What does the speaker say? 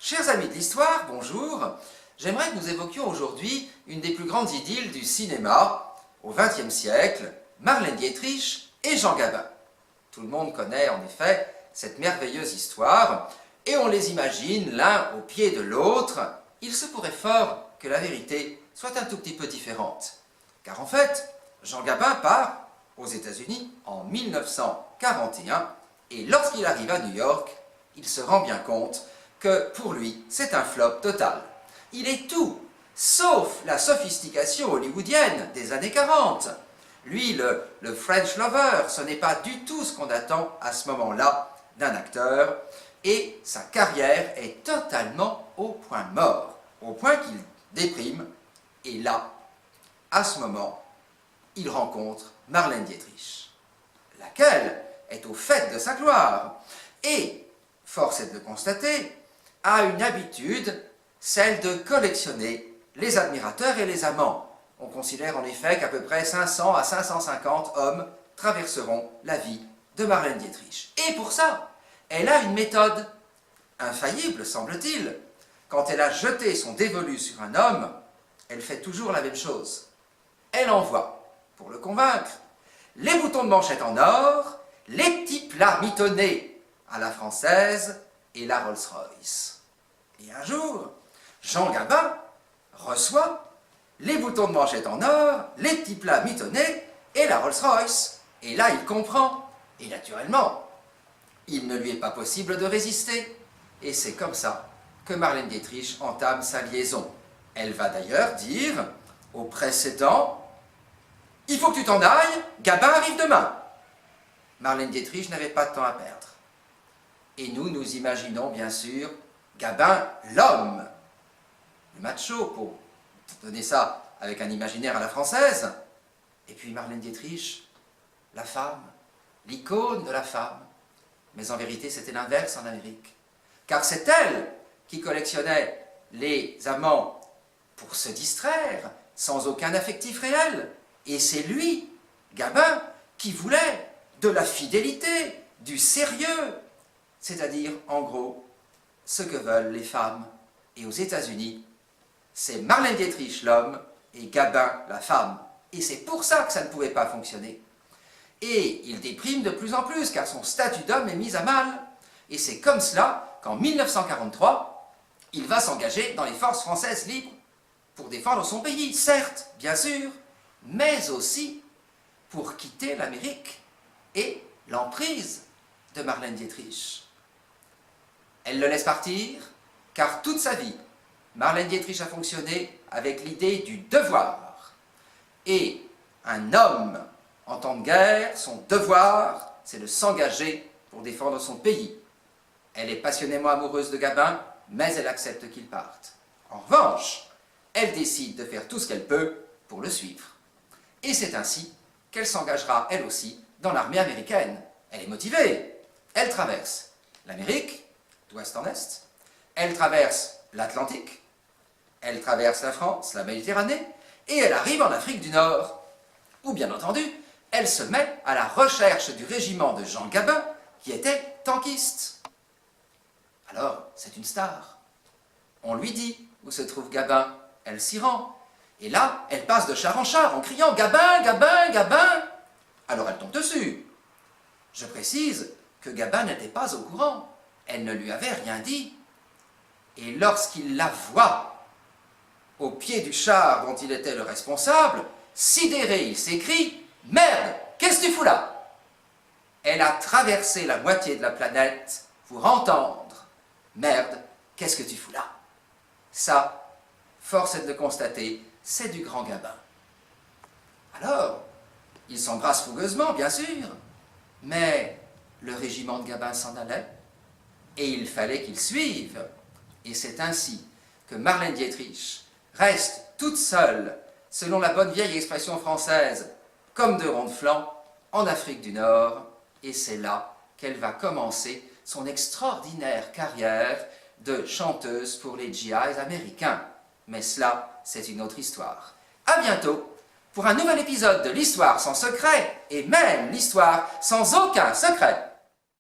Chers amis de l'histoire, bonjour. J'aimerais que nous évoquions aujourd'hui une des plus grandes idylles du cinéma au XXe siècle, Marlène Dietrich et Jean Gabin. Tout le monde connaît en effet cette merveilleuse histoire et on les imagine l'un au pied de l'autre. Il se pourrait fort que la vérité soit un tout petit peu différente. Car en fait, Jean Gabin part aux États-Unis en 1941 et lorsqu'il arrive à New York, il se rend bien compte que pour lui, c'est un flop total. Il est tout, sauf la sophistication hollywoodienne des années 40. Lui, le French lover, ce n'est pas du tout ce qu'on attend à ce moment-là d'un acteur, et sa carrière est totalement au point mort, au point qu'il déprime, et là, à ce moment, il rencontre Marlène Dietrich, laquelle est au fait de sa gloire, et, force est de le constater, a une habitude, celle de collectionner les admirateurs et les amants. On considère en effet qu'à peu près 500 à 550 hommes traverseront la vie de Marlène Dietrich. Et pour ça, elle a une méthode infaillible, semble-t-il. Quand elle a jeté son dévolu sur un homme, elle fait toujours la même chose. Elle envoie, pour le convaincre, les boutons de manchette en or, les petits plats mitonnés à la française et la Rolls-Royce. Et un jour, Jean Gabin reçoit les boutons de manchette en or, les petits plats mitonnés et la Rolls-Royce. Et là, il comprend. Et naturellement, il ne lui est pas possible de résister. Et c'est comme ça que Marlène Dietrich entame sa liaison. Elle va d'ailleurs dire au précédent « Il faut que tu t'en ailles, Gabin arrive demain ». Marlène Dietrich n'avait pas de temps à perdre. Et nous imaginons bien sûr Gabin, l'homme, le macho, pour donner ça avec un imaginaire à la française. Et puis Marlène Dietrich, la femme, l'icône de la femme. Mais en vérité, c'était l'inverse en Amérique. Car c'est elle qui collectionnait les amants pour se distraire, sans aucun affectif réel. Et c'est lui, Gabin, qui voulait de la fidélité, du sérieux. C'est-à-dire, en gros, ce que veulent les femmes. Et aux États-Unis, c'est Marlène Dietrich l'homme et Gabin la femme. Et c'est pour ça que ça ne pouvait pas fonctionner. Et il déprime de plus en plus, car son statut d'homme est mis à mal. Et c'est comme cela qu'en 1943, il va s'engager dans les forces françaises libres pour défendre son pays, certes, bien sûr, mais aussi pour quitter l'Amérique et l'emprise de Marlène Dietrich. Elle le laisse partir, car toute sa vie, Marlène Dietrich a fonctionné avec l'idée du devoir. Et un homme, en temps de guerre, son devoir, c'est de s'engager pour défendre son pays. Elle est passionnément amoureuse de Gabin, mais elle accepte qu'il parte. En revanche, elle décide de faire tout ce qu'elle peut pour le suivre. Et c'est ainsi qu'elle s'engagera, elle aussi, dans l'armée américaine. Elle est motivée. Elle traverse l'Amérique, d'ouest en est, elle traverse l'Atlantique, elle traverse la France, la Méditerranée, et elle arrive en Afrique du Nord, où bien entendu, elle se met à la recherche du régiment de Jean Gabin, qui était tankiste. Alors, c'est une star. On lui dit où se trouve Gabin, elle s'y rend, et là, elle passe de char en char en criant « Gabin, Gabin, Gabin !» Alors elle tombe dessus. Je précise que Gabin n'était pas au courant. Elle ne lui avait rien dit. Et lorsqu'il la voit au pied du char dont il était le responsable, sidéré, il s'écrie « Merde, qu'est-ce que tu fous là ?» Elle a traversé la moitié de la planète pour entendre « Merde, qu'est-ce que tu fous là ?» Ça, force est de le constater, c'est du grand Gabin. Alors, ils s'embrassent fougueusement, bien sûr, mais le régiment de Gabin s'en allait. Et il fallait qu'il suive. Et c'est ainsi que Marlène Dietrich reste toute seule, selon la bonne vieille expression française, comme de ronds de flanc, en Afrique du Nord. Et c'est là qu'elle va commencer son extraordinaire carrière de chanteuse pour les GIs américains. Mais cela, c'est une autre histoire. À bientôt pour un nouvel épisode de l'Histoire sans secret, et même l'Histoire sans aucun secret.